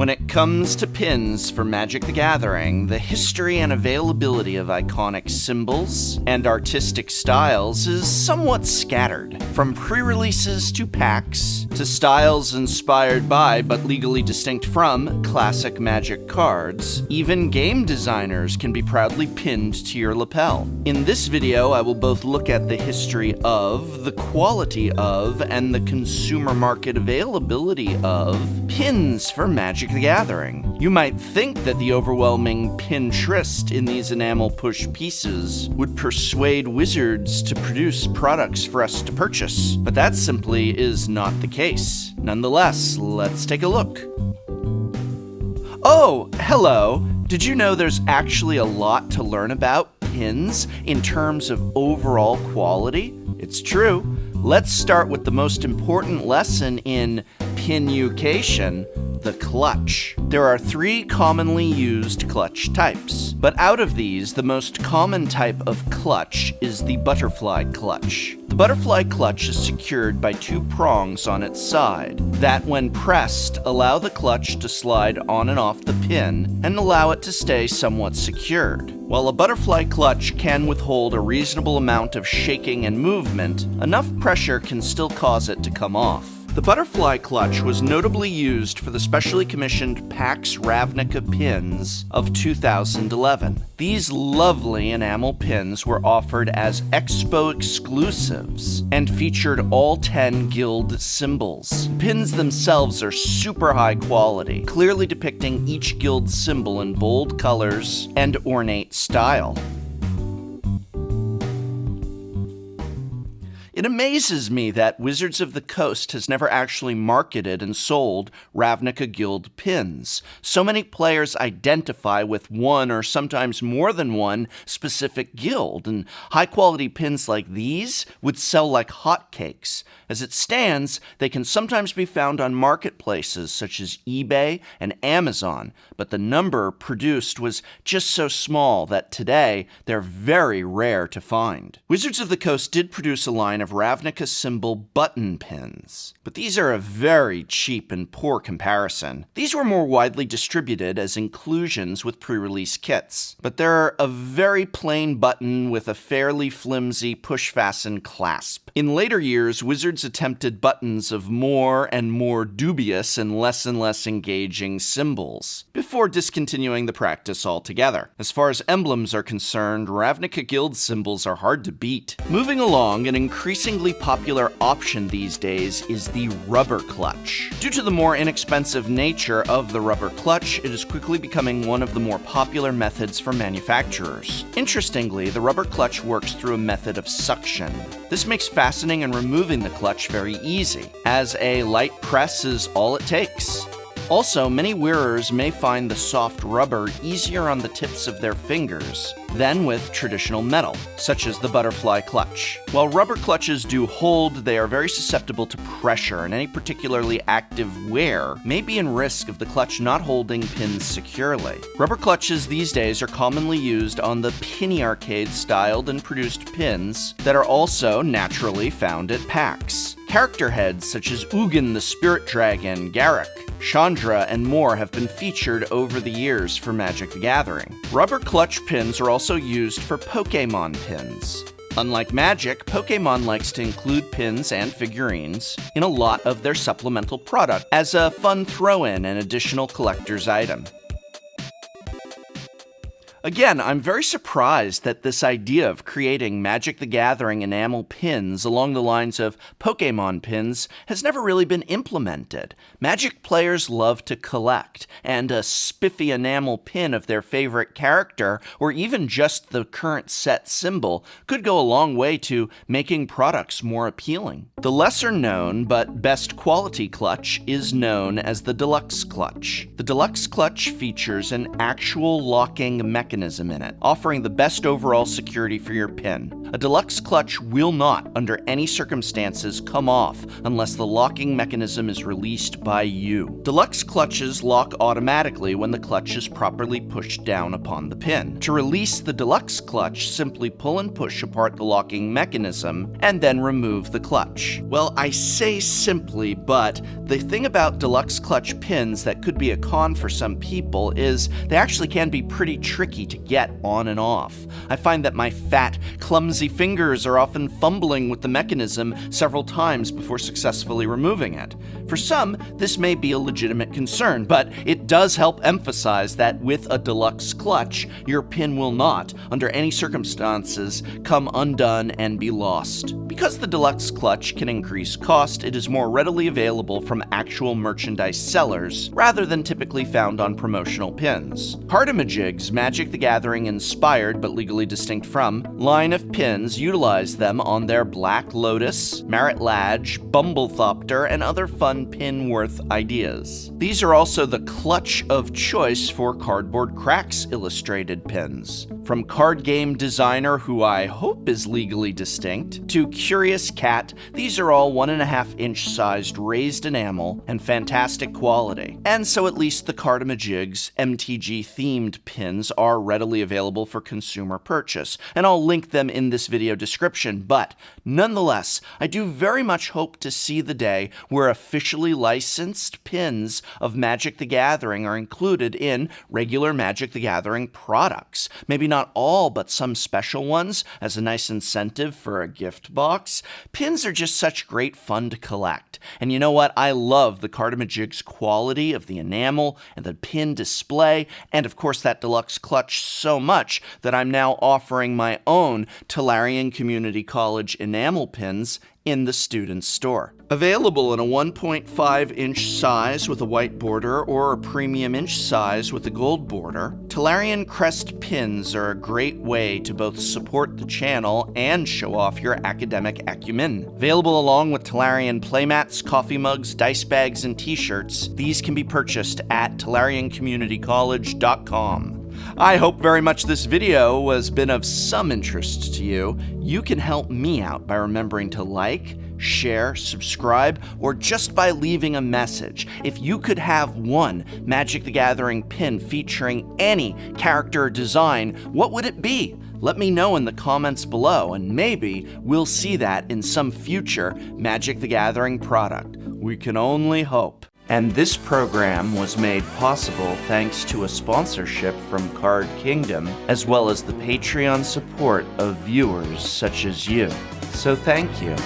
When it comes to pins for Magic the Gathering, the history and availability of iconic symbols and artistic styles is somewhat scattered. From pre-releases to packs, to styles inspired by but legally distinct from classic Magic cards, even game designers can be proudly pinned to your lapel. In this video, I will both look at the history of, the quality of, and the consumer market availability of pins for Magic the Gathering. You might think that the overwhelming pintrest in these enamel push pieces would persuade wizards to produce products for us to purchase, but that simply is not the case. Nonetheless, let's take a look. Oh, hello! Did you know there's actually a lot to learn about pins in terms of overall quality? It's true. Let's start with the most important lesson in pin-u-cation, the clutch. There are 3 commonly used clutch types, but out of these, the most common type of clutch is the butterfly clutch. The butterfly clutch is secured by 2 prongs on its side that, when pressed, allow the clutch to slide on and off the pin and allow it to stay somewhat secured. While a butterfly clutch can withhold a reasonable amount of shaking and movement, enough pressure can still cause it to come off. The butterfly clutch was notably used for the specially commissioned Pax Ravnica pins of 2011. These lovely enamel pins were offered as Expo exclusives and featured all 10 guild symbols. Pins themselves are super high quality, clearly depicting each guild symbol in bold colors and ornate style. It amazes me that Wizards of the Coast has never actually marketed and sold Ravnica Guild pins. So many players identify with one or sometimes more than one specific guild, and high-quality pins like these would sell like hotcakes. As it stands, they can sometimes be found on marketplaces such as eBay and Amazon, but the number produced was just so small that today they're very rare to find. Wizards of the Coast did produce a line of Ravnica symbol button pins, but these are a very cheap and poor comparison. These were more widely distributed as inclusions with pre-release kits, but they're a very plain button with a fairly flimsy push-fasten clasp. In later years, Wizards attempted buttons of more and more dubious and less engaging symbols, before discontinuing the practice altogether. As far as emblems are concerned, Ravnica Guild symbols are hard to beat. Moving along, an increasingly popular option these days is the rubber clutch. Due to the more inexpensive nature of the rubber clutch, it is quickly becoming one of the more popular methods for manufacturers. Interestingly, the rubber clutch works through a method of suction. This makes fastening and removing the clutch very easy, as a light press is all it takes. Also, many wearers may find the soft rubber easier on the tips of their fingers than with traditional metal, such as the butterfly clutch. While rubber clutches do hold, they are very susceptible to pressure, and any particularly active wear may be in risk of the clutch not holding pins securely. Rubber clutches these days are commonly used on the penny arcade styled and produced pins that are also naturally found at PAX. Character heads such as Ugin the Spirit Dragon, Garruk, Chandra, and more have been featured over the years for Magic the Gathering. Rubber clutch pins are also used for Pokémon pins. Unlike Magic, Pokémon likes to include pins and figurines in a lot of their supplemental product as a fun throw-in and additional collector's item. Again, I'm very surprised that this idea of creating Magic the Gathering enamel pins along the lines of Pokémon pins has never really been implemented. Magic players love to collect, and a spiffy enamel pin of their favorite character, or even just the current set symbol, could go a long way to making products more appealing. The lesser known but best quality clutch is known as the Deluxe Clutch. The Deluxe Clutch features an actual locking mechanism mechanism in it, offering the best overall security for your pin. A deluxe clutch will not, under any circumstances, come off unless the locking mechanism is released by you. Deluxe clutches lock automatically when the clutch is properly pushed down upon the pin. To release the deluxe clutch, simply pull and push apart the locking mechanism and then remove the clutch. Well, I say simply, but the thing about deluxe clutch pins that could be a con for some people is they actually can be pretty tricky to get on and off. I find that my fat, clumsy fingers are often fumbling with the mechanism several times before successfully removing it. For some, this may be a legitimate concern, but it does help emphasize that with a deluxe clutch, your pin will not, under any circumstances, come undone and be lost. Because the deluxe clutch can increase cost, it is more readily available from actual merchandise sellers, rather than typically found on promotional pins. Cardamajig's Magic the Gathering inspired, but legally distinct from, line of pins utilize them on their Black Lotus, MacLeod, Bumblethopter, and other fun pin-worth ideas. These are also the clutch of choice for Cardboard Cracks illustrated pins. From card game designer, who I hope is legally distinct, to Curious Cat, these are all 1.5-inch sized raised enamel and fantastic quality. And so at least the Cardamajig's MTG themed pins are readily available for consumer purchase, and I'll link them in this video description. But nonetheless, I do very much hope to see the day where officially licensed pins of Magic the Gathering are included in regular Magic the Gathering products. Maybe not all, but some special ones as a nice incentive for a gift box. Pins are just such great fun to collect. And you know what? I love the Cardamajig's quality of the enamel and the pin display, and of course that deluxe clutch so much that I'm now offering my own Tolarian Community College enamel pins in the student store. Available in a 1.5-inch size with a white border or a premium inch size with a gold border, Tolarian Crest pins are a great way to both support the channel and show off your academic acumen. Available along with Tolarian playmats, coffee mugs, dice bags, and t-shirts, these can be purchased at TolarianCommunityCollege.com. I hope very much this video has been of some interest to you. You can help me out by remembering to like, share, subscribe, or just by leaving a message. If you could have one Magic the Gathering pin featuring any character or design, what would it be? Let me know in the comments below, and maybe we'll see that in some future Magic the Gathering product. We can only hope. And this program was made possible thanks to a sponsorship from Card Kingdom, as well as the Patreon support of viewers such as you. So thank you.